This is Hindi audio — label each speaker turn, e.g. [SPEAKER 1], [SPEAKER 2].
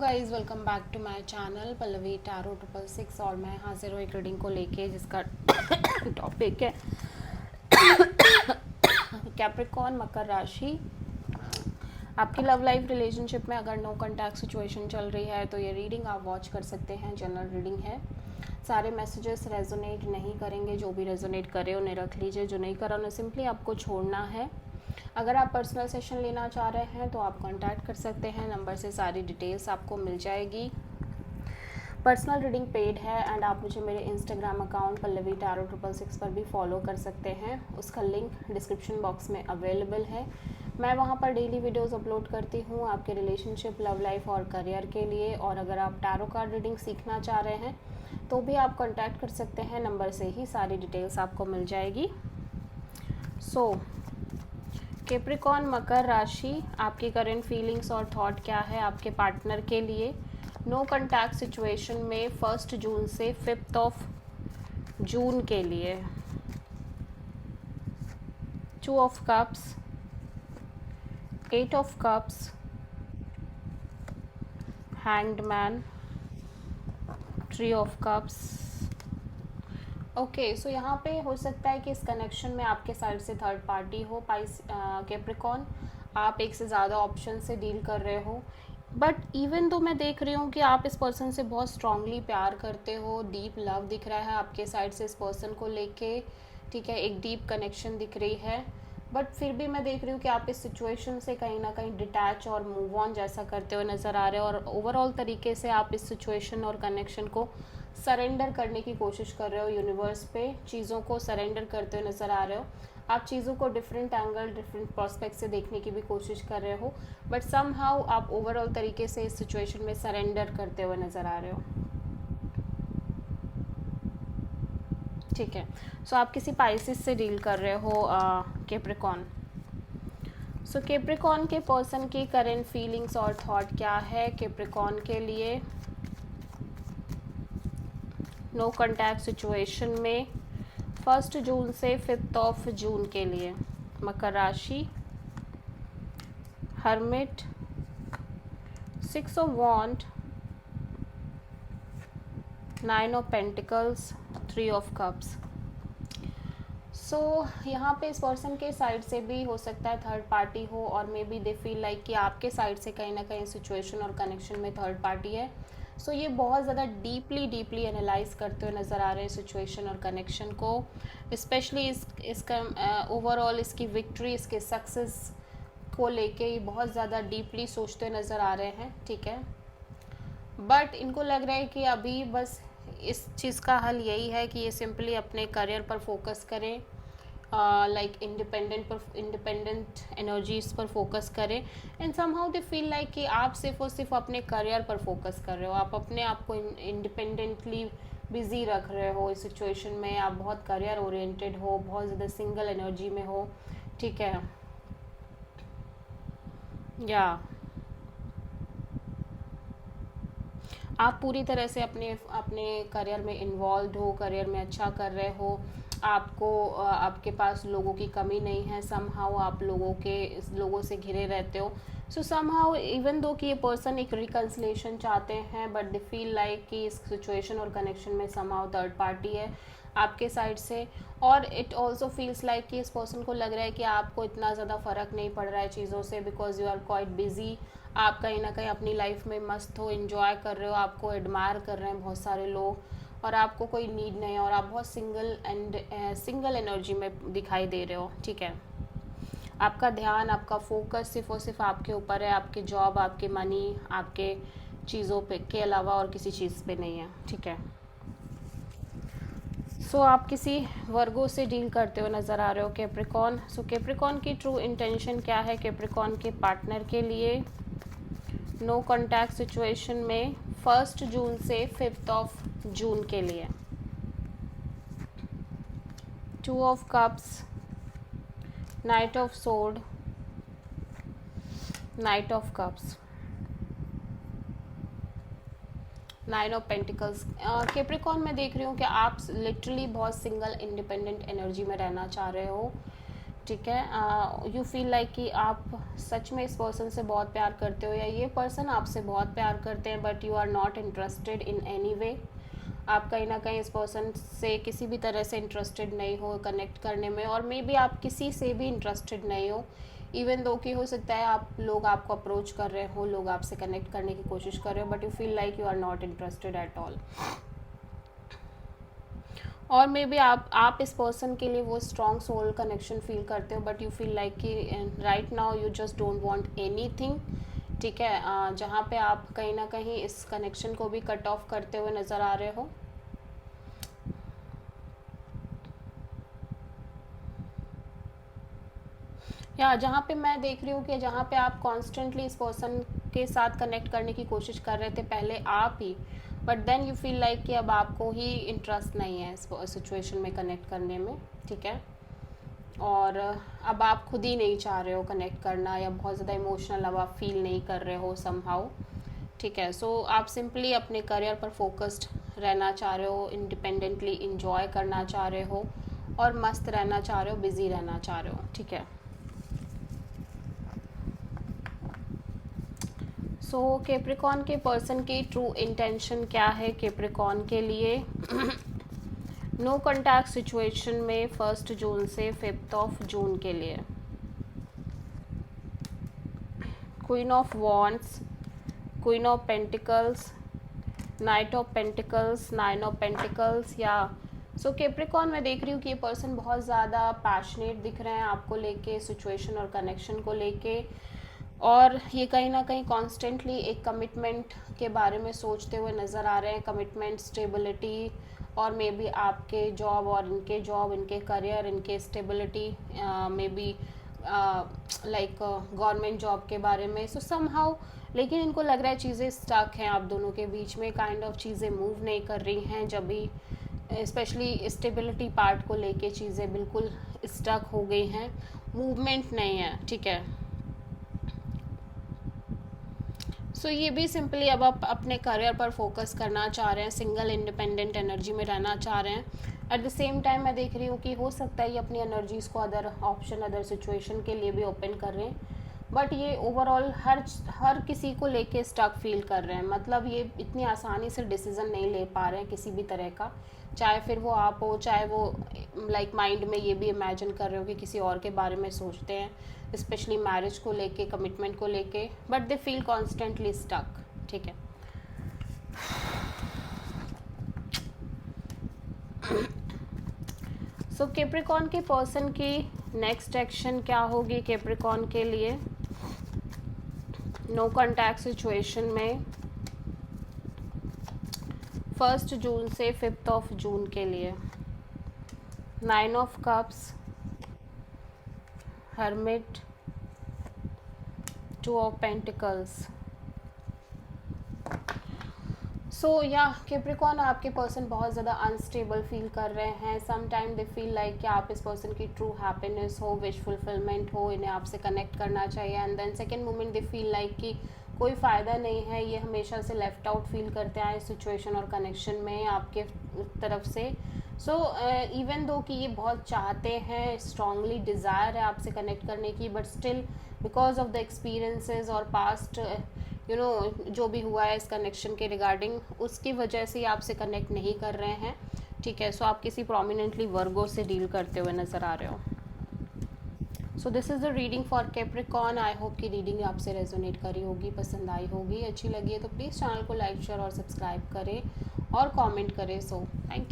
[SPEAKER 1] Guys, welcome back to my channel Pallavi tarot 666 और मैं हाजिर हूँ एक रीडिंग को लेके जिसका टॉपिक है कैप्रिकॉर्न मकर राशि। आपकी लव लाइफ रिलेशनशिप में अगर नो कॉन्टैक्ट सिचुएशन चल रही है तो ये रीडिंग आप वॉच कर सकते हैं। जनरल रीडिंग है, सारे मैसेजेस रेजोनेट नहीं करेंगे। जो भी रेजोनेट करे उन्हें रख लीजिए, जो नहीं करा उन्हें सिंपली आपको छोड़ना है। अगर आप पर्सनल सेशन लेना चाह रहे हैं तो आप कांटेक्ट कर सकते हैं, नंबर से सारी डिटेल्स आपको मिल जाएगी। पर्सनल रीडिंग पेड है एंड आप मुझे मेरे इंस्टाग्राम अकाउंट पल्लवी टैरो 666 पर भी फॉलो कर सकते हैं। उसका लिंक डिस्क्रिप्शन बॉक्स में अवेलेबल है। मैं वहाँ पर डेली वीडियोस अपलोड करती हूँ आपके रिलेशनशिप, लव लाइफ और करियर के लिए। और अगर आप टैरो कार्ड रीडिंग सीखना चाह रहे हैं तो भी आप कॉन्टैक्ट कर सकते हैं, नंबर से ही सारी डिटेल्स आपको मिल जाएगी। कैप्रिकॉर्न मकर राशि, आपकी करंट फीलिंग्स और थॉट क्या है आपके पार्टनर के लिए नो कॉन्टैक्ट सिचुएशन में 1 जून से 5 जून के लिए। 2 of cups, 8 of cups, hanged man, 3 of cups. Okay, so यहाँ पे हो सकता है कि इस कनेक्शन में आपके साइड से थर्ड पार्टी हो। कैप्रिकॉर्न, आप एक से ज़्यादा ऑप्शन से डील कर रहे हो, बट इवन तो मैं देख रही हूँ कि आप इस पर्सन से बहुत स्ट्रांगली प्यार करते हो। डीप लव दिख रहा है आपके साइड से इस पर्सन को लेके, ठीक है, एक डीप कनेक्शन दिख रही है। बट फिर भी मैं देख रही हूँ कि आप इस सिचुएशन से कहीं ना कहीं डिटैच और मूव ऑन जैसा करते हुए नज़र आ रहे हो, और ओवरऑल तरीके से आप इस सिचुएशन और कनेक्शन को सरेंडर करने की कोशिश कर रहे हो। यूनिवर्स पे चीज़ों को सरेंडर करते हुए नज़र आ रहे हो। आप चीज़ों को डिफरेंट एंगल, डिफरेंट प्रोस्पेक्ट से देखने की भी कोशिश कर रहे हो, बट समहाउ आप ओवरऑल तरीके से इस सिचुएशन में सरेंडर करते हुए नज़र आ रहे हो। ठीक है, सो आप किसी पाइसिस से डील कर रहे हो कैप्रिकॉर्न। सो कैप्रिकॉर्न के पर्सन की करंट फीलिंग्स और थॉट क्या है कैप्रिकॉर्न के लिए नो कॉन्टैक्ट सिचुएशन में 1 जून से 5 जून के लिए। मकर राशि, hermit, 6 of wand, 9 of pentacles, 3 of cups. So यहाँ पे इस पर्सन के साइड से भी हो सकता है थर्ड पार्टी हो, और may be they feel like कि आपके साइड से कहीं ना कहीं सिचुएशन और कनेक्शन में थर्ड पार्टी है। सो ये बहुत ज़्यादा डीपली एनालाइज करते हुए नज़र आ रहे हैं सिचुएशन और कनेक्शन को, स्पेशली इसका ओवरऑल इसकी विक्ट्री, इसके सक्सेस को लेके ये बहुत ज़्यादा डीपली सोचते हुए नज़र आ रहे हैं। ठीक है, बट इनको लग रहा है कि अभी बस इस चीज़ का हल यही है कि ये सिंपली अपने करियर पर फोकस करें, लाइक इंडिपेंडेंट एनर्जीज पर फोकस करें। And somehow they feel like कि आप सिर्फ और सिर्फ अपने करियर पर फोकस कर रहे हो, आप अपने आप को इंडिपेंडेंटली बिजी रख रहे हो। इस सिचुएशन में आप बहुत करियर ओरिएंटेड हो, बहुत ज़्यादा सिंगल एनर्जी में हो। ठीक है, या आप पूरी तरह से अपने अपने करियर में इन्वॉल्व हो, करियर में अच्छा कर रहे हो। आपको आपके पास लोगों की कमी नहीं है। समहाउ आप लोगों से घिरे रहते हो। सो समहाउ इवन दो कि ये पर्सन एक रिकन्सिलेशन चाहते हैं, बट दे फील लाइक कि इस सिचुएशन और कनेक्शन में समहाउ थर्ड पार्टी है आपके साइड से। और इट ऑल्सो फील्स लाइक कि इस पर्सन को लग रहा है कि आपको इतना ज़्यादा फ़र्क नहीं पड़ रहा है चीज़ों से, because you are quite busy. आप कहीं ना कहीं अपनी लाइफ में मस्त हो, इन्जॉय कर रहे हो, आपको एडमायर कर रहे हैं बहुत सारे लोग, और आपको कोई नीड नहीं है, और आप बहुत सिंगल एनर्जी में दिखाई दे रहे हो। ठीक है, आपका ध्यान, आपका फोकस सिर्फ और सिर्फ आपके ऊपर है, आपकी जॉब, आपके मनी, आपके चीज़ों पे के अलावा और किसी चीज़ पे नहीं है। ठीक है, सो आप किसी वर्गों से डील करते हुए नज़र आ रहे हो कैप्रिकॉर्न। सो कैप्रिकॉर्न की ट्रू इंटेंशन क्या है कैप्रिकॉर्न के पार्टनर के लिए नो कॉन्टैक्ट सिचुएशन में 1 जून से 5 जून के लिए। 2 of cups, night of sword, night of cups, 9 of pentacles. Capricorn में देख रही हूँ कि आप लिटरली बहुत सिंगल इंडिपेंडेंट एनर्जी में रहना चाह रहे हो। ठीक है। यू फील लाइक कि आप सच में इस पर्सन से बहुत प्यार करते हो या ये पर्सन आपसे बहुत प्यार करते हैं, but you are not interested in any way. आप कहीं ना कहीं इस पर्सन से किसी भी तरह से इंटरेस्टेड नहीं हो कनेक्ट करने में, और मे बी आप किसी से भी इंटरेस्टेड नहीं हो, इवन दो कि हो सकता है आप लोग आपको अप्रोच कर रहे हो, लोग आपसे कनेक्ट करने की कोशिश कर रहे हो, but you feel like you are not interested at all. और मे बी आप इस पर्सन के लिए वो स्ट्रॉन्ग सोल कनेक्शन फील करते हो, बट यू फील लाइक कि right now you just don't want anything. ठीक है, जहाँ पे आप कहीं ना कहीं इस कनेक्शन को भी कट ऑफ करते हुए नज़र आ रहे हो। या जहाँ पे मैं देख रही हूँ कि जहाँ पे आप कॉन्स्टेंटली इस पर्सन के साथ कनेक्ट करने की कोशिश कर रहे थे पहले आप ही, but then you feel like कि अब आपको ही इंटरेस्ट नहीं है इस सिचुएशन में कनेक्ट करने में। ठीक है, और अब आप खुद ही नहीं चाह रहे हो कनेक्ट करना, या बहुत ज़्यादा इमोशनल अब आप फील नहीं कर रहे हो समहाउ। ठीक है, सो आप सिंपली अपने करियर पर फोकस्ड रहना चाह रहे हो, इंडिपेंडेंटली इंजॉय करना चाह रहे हो, और मस्त रहना चाह रहे हो, बिजी रहना चाह रहे हो। ठीक है, सो कैप्रिकॉन के पर्सन की ट्रू इंटेंशन क्या है कैप्रिकॉन के लिए? नो कॉन्टैक्ट सिचुएशन में 1 जून से 5 जून के लिए। Queen of wands, queen of pentacles, night of pentacles, 9 of pentacles. या सो कैप्रिकॉन मैं देख रही हूँ कि ये पर्सन बहुत ज़्यादा पैशनेट दिख रहे हैं आपको लेके, सिचुएशन और कनेक्शन को लेके, और ये कहीं ना कहीं कॉन्स्टेंटली एक कमिटमेंट के बारे में सोचते हुए नज़र आ रहे हैं। कमिटमेंट, स्टेबिलिटी, और मे बी आपके जॉब और इनके जॉब, इनके करियर, इनके stability, may be like government job के बारे में। सो समहाउ लेकिन इनको लग रहा है चीज़ें स्टक हैं आप दोनों के बीच में, काइंड ऑफ चीज़ें मूव नहीं कर रही हैं, जब भी स्पेशली स्टेबिलिटी पार्ट को लेके चीज़ें बिल्कुल स्टक हो गई हैं, मूवमेंट नहीं है। ठीक है, सो ये भी सिंपली अब आप अपने करियर पर फोकस करना चाह रहे हैं, सिंगल इंडिपेंडेंट एनर्जी में रहना चाह रहे हैं। एट द सेम टाइम मैं देख रही हूँ कि हो सकता है ये अपनी एनर्जीज़ को अदर ऑप्शन, अदर सिचुएशन के लिए भी ओपन कर रहे हैं, बट ये ओवरऑल हर किसी को लेके स्टक फील कर रहे हैं। मतलब ये इतनी आसानी से डिसीज़न नहीं ले पा रहे हैं किसी भी तरह का, चाहे फिर वो आप हो, चाहे वो लाइक माइंड में ये भी इमेजिन कर रहे हो कि किसी और के बारे में सोचते हैं, स्पेशली मैरिज को लेके, कमिटमेंट को लेके, but they feel constantly stuck. ठीक है, सो कैप्रिकॉन के पर्सन की नेक्स्ट एक्शन क्या होगी कैप्रिकॉन के लिए नो कॉन्टैक्ट सिचुएशन में 1 जून से 5 जून के लिए? 9 of cups, hermit, 2 of pentacles. So या कैप्रिकॉन आपके पर्सन बहुत ज़्यादा अनस्टेबल फील कर रहे हैं। Some time they feel like कि आप इस पर्सन की ट्रू हैप्पीनेस हो, विश फुलफिलमेंट हो, इन्हें आपसे कनेक्ट करना चाहिए, and then second moment they feel like कि कोई फ़ायदा नहीं है, ये हमेशा से लेफ्ट आउट फील करते हैं इस सिचुएशन और कनेक्शन में आपके तरफ से। सो इवन दो कि ये बहुत चाहते हैं, स्ट्रांगली डिज़ायर है आपसे कनेक्ट करने की, but still because of the experiences और पास्ट जो भी हुआ है इस कनेक्शन के रिगार्डिंग, उसकी वजह से आपसे कनेक्ट नहीं कर रहे हैं। ठीक है, सो आप किसी प्रोमिनेंटली वर्गो से डील करते हुए नज़र आ रहे हो। So this is the reading for Capricorn. I hope कि रीडिंग आपसे रेजोनेट करी होगी, पसंद आई होगी, अच्छी लगी है तो प्लीज़ चैनल को लाइक, शेयर और सब्सक्राइब करें और कमेंट करें। So thank you.